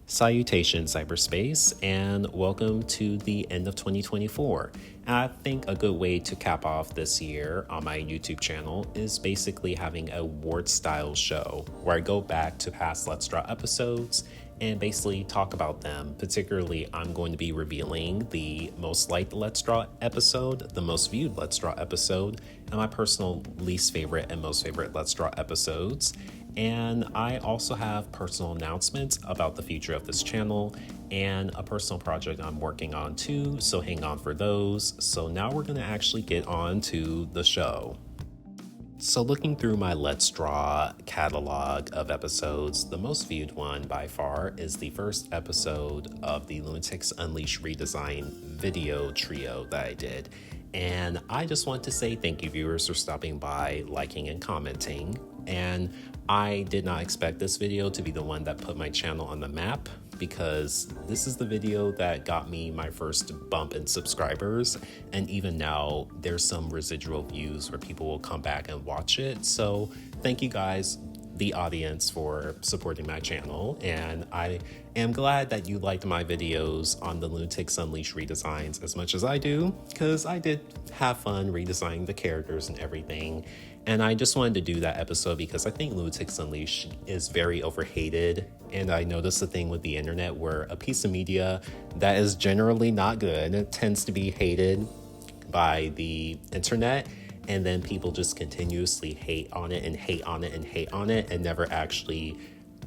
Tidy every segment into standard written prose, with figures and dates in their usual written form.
Salutations, cyberspace, and welcome to the end of 2024. And I think a good way to cap off this year on my YouTube channel is basically having a award-style show where I go back to past Let's Draw episodes and basically talk about them. Particularly, I'm going to be revealing the most liked Let's Draw episode, the most viewed Let's Draw episode, and my personal least favorite and most favorite Let's Draw episodes. And I also have personal announcements about the future of this channel and a personal project I'm working on too, so hang on for those. So now we're going to actually get on to the show. So looking through my Let's Draw catalog of episodes, the most viewed one by far is the first episode of the Lunatics Unleashed redesign video trio that I did. And I just want to say thank you, viewers, for stopping by, liking, and commenting. And I did not expect this video to be the one that put my channel on the map, because this is the video that got me my first bump in subscribers, and even now there's some residual views where people will come back and watch it. So thank you guys, the audience, for supporting my channel, and I am glad that you liked my videos on the Lunatics Unleashed redesigns as much as I do, because I did have fun redesigning the characters and everything. And I just wanted to do that episode because I think Lunatics Unleashed is very overhated. And I noticed the thing with the internet where a piece of media that is generally not good, it tends to be hated by the internet. And then people just continuously hate on it and hate on it and hate on it and never actually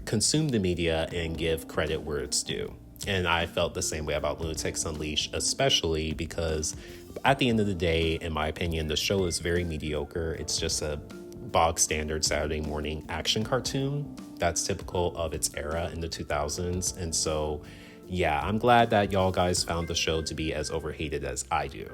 consume the media and give credit where it's due. And I felt the same way about Lunatics Unleashed, especially because at the end of the day, in my opinion, the show is very mediocre. It's just a bog standard Saturday morning action cartoon that's typical of its era in the 2000s. And so, yeah, I'm glad that y'all guys found the show to be as overhated as I do.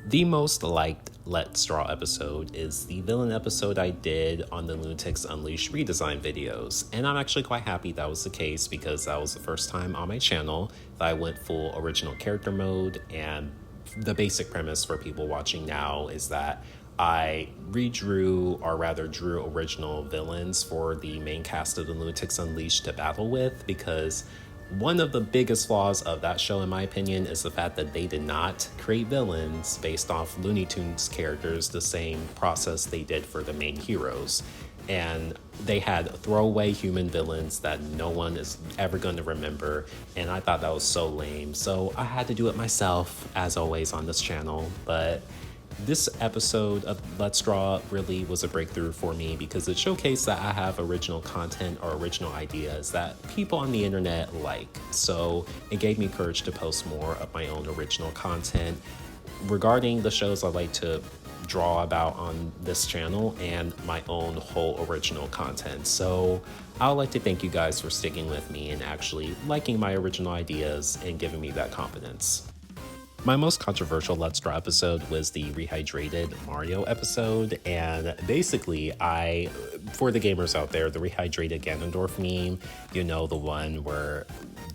The most liked Let's Draw episode is the villain episode I did on the Lunatics Unleashed redesign videos. And I'm actually quite happy that was the case, because that was the first time on my channel that I went full original character mode. And the basic premise for people watching now is that I redrew, or rather drew, original villains for the main cast of the Lunatics Unleashed to battle with, because one of the biggest flaws of that show, in my opinion, is the fact that they did not create villains based off Looney Tunes characters the same process they did for the main heroes. And they had throwaway human villains that no one is ever going to remember. And I thought that was so lame. So I had to do it myself, as always, on this channel. But this episode of Let's Draw really was a breakthrough for me, because it showcased that I have original content or original ideas that people on the internet like. So it gave me courage to post more of my own original content regarding the shows I like to draw about on this channel and my own whole original content. So I would like to thank you guys for sticking with me and actually liking my original ideas and giving me that confidence. My most controversial Let's Draw episode was the Rehydrated Mario episode, and basically for the gamers out there, the Rehydrated Ganondorf meme, you know, the one where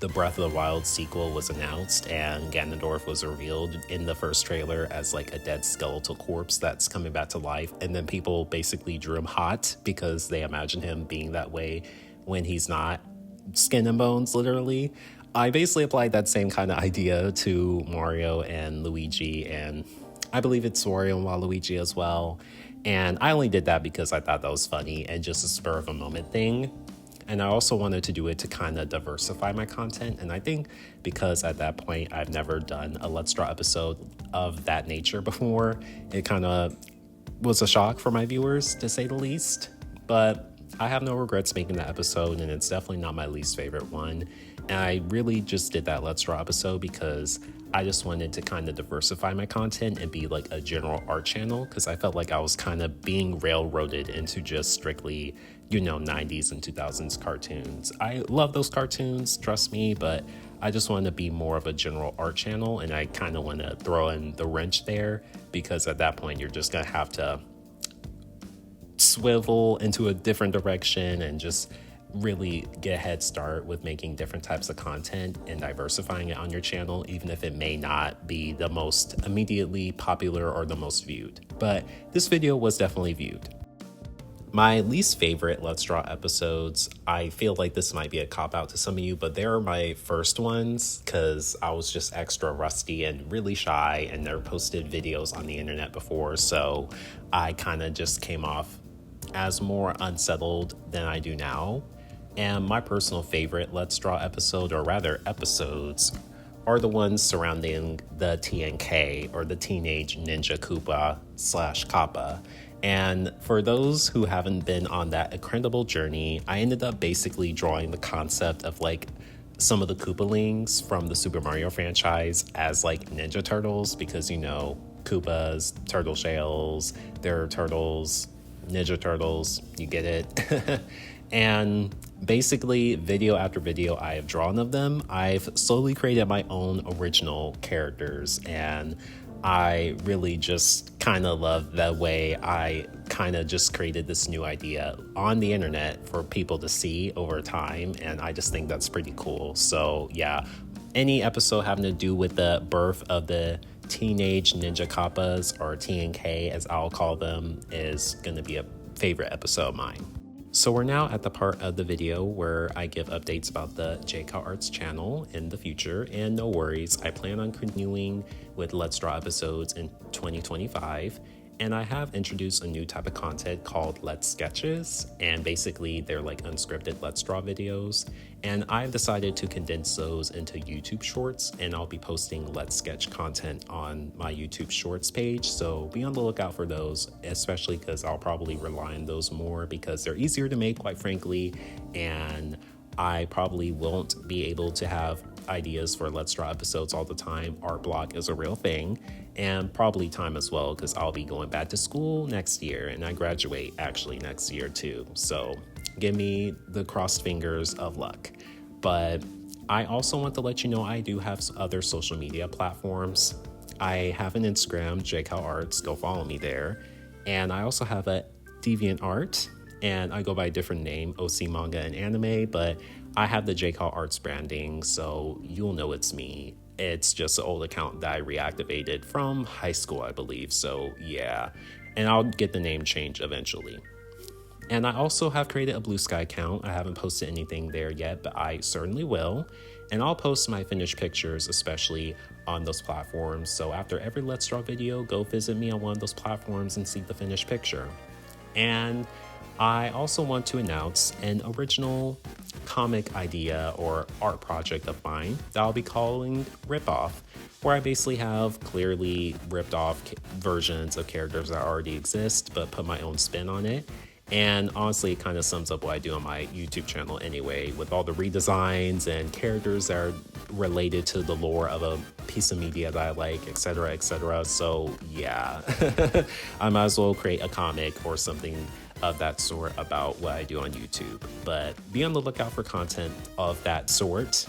the Breath of the Wild sequel was announced and Ganondorf was revealed in the first trailer as like a dead skeletal corpse that's coming back to life, and then people basically drew him hot because they imagine him being that way when he's not skin and bones, literally. I basically applied that same kind of idea to Mario and Luigi, and I believe it's Wario and Waluigi as well. And I only did that because I thought that was funny and just a spur of a moment thing. And I also wanted to do it to kind of diversify my content. And I think because at that point I've never done a Let's Draw episode of that nature before, it kind of was a shock for my viewers, to say the least. But I have no regrets making that episode, and it's definitely not my least favorite one. And I really just did that Let's Draw episode because I just wanted to kind of diversify my content and be like a general art channel, because I felt like I was kind of being railroaded into just strictly, 90s and 2000s cartoons. I love those cartoons, trust me, but I just want to be more of a general art channel, and I kind of want to throw in the wrench there, because at that point you're just going to have to swivel into a different direction and just really get a head start with making different types of content and diversifying it on your channel, even if it may not be the most immediately popular or the most viewed. But this video was definitely viewed. My least favorite Let's Draw episodes, I feel like this might be a cop-out to some of you, but they're my first ones because I was just extra rusty and really shy and never posted videos on the internet before, so I kind of just came off as more unsettled than I do now. And my personal favorite Let's Draw episode, or rather episodes, are the ones surrounding the TNK, or the Teenage Ninja Koopa / Kappa. And for those who haven't been on that incredible journey, I ended up basically drawing the concept of like some of the Koopalings from the Super Mario franchise as like Ninja Turtles, because you know, Koopas, turtle shells, they're turtles, Ninja Turtles, you get it. And basically, video after video I have drawn of them, I've slowly created my own original characters, and I really just kind of love the way I kind of just created this new idea on the internet for people to see over time, and I just think that's pretty cool. So yeah, any episode having to do with the birth of the Teenage Ninja Kappas, or TNK as I'll call them, is going to be a favorite episode of mine. So we're now at the part of the video where I give updates about the JCal Arts channel in the future, and no worries, I plan on continuing with Let's Draw episodes in 2025, and I have introduced a new type of content called Let's Sketches, and basically they're like unscripted Let's Draw videos, and I've decided to condense those into YouTube Shorts, and I'll be posting Let's Sketch content on my YouTube Shorts page, so be on the lookout for those, especially because I'll probably rely on those more because they're easier to make, quite frankly, and I probably won't be able to have ideas for Let's Draw episodes all the time. Art block is a real thing, and probably time as well, because I'll be going back to school next year, and I graduate actually next year too, so give me the crossed fingers of luck. But I also want to let you know I do have other social media platforms. I have an Instagram, JCal Arts, go follow me there, and I also have a DeviantArt, and I go by a different name, OC Manga and Anime, but I have the JCal Arts branding, so you'll know it's me. It's just an old account that I reactivated from high school, I believe, so yeah. And I'll get the name changed eventually. And I also have created a Blue Sky account. I haven't posted anything there yet, but I certainly will. And I'll post my finished pictures, especially on those platforms. So after every Let's Draw video, go visit me on one of those platforms and see the finished picture. And I also want to announce an original comic idea or art project of mine that I'll be calling Rip Off, where I basically have clearly ripped off versions of characters that already exist, but put my own spin on it. And honestly, it kind of sums up what I do on my YouTube channel anyway, with all the redesigns and characters that are related to the lore of a piece of media that I like, etc., etc. So yeah, I might as well create a comic or something of that sort about what I do on YouTube. But be on the lookout for content of that sort,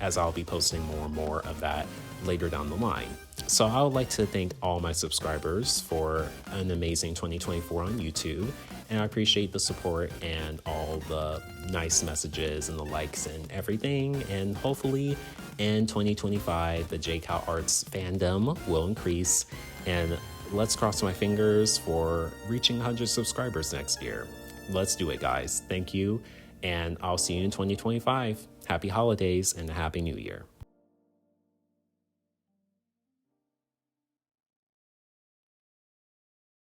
as I'll be posting more and more of that later down the line. So I would like to thank all my subscribers for an amazing 2024 on YouTube, and I appreciate the support and all the nice messages and the likes and everything, and hopefully in 2025 the JCal Arts fandom will increase, and let's cross my fingers for reaching 100 subscribers next year. Let's do it, guys. Thank you, and I'll see you in 2025. Happy holidays and a happy new year.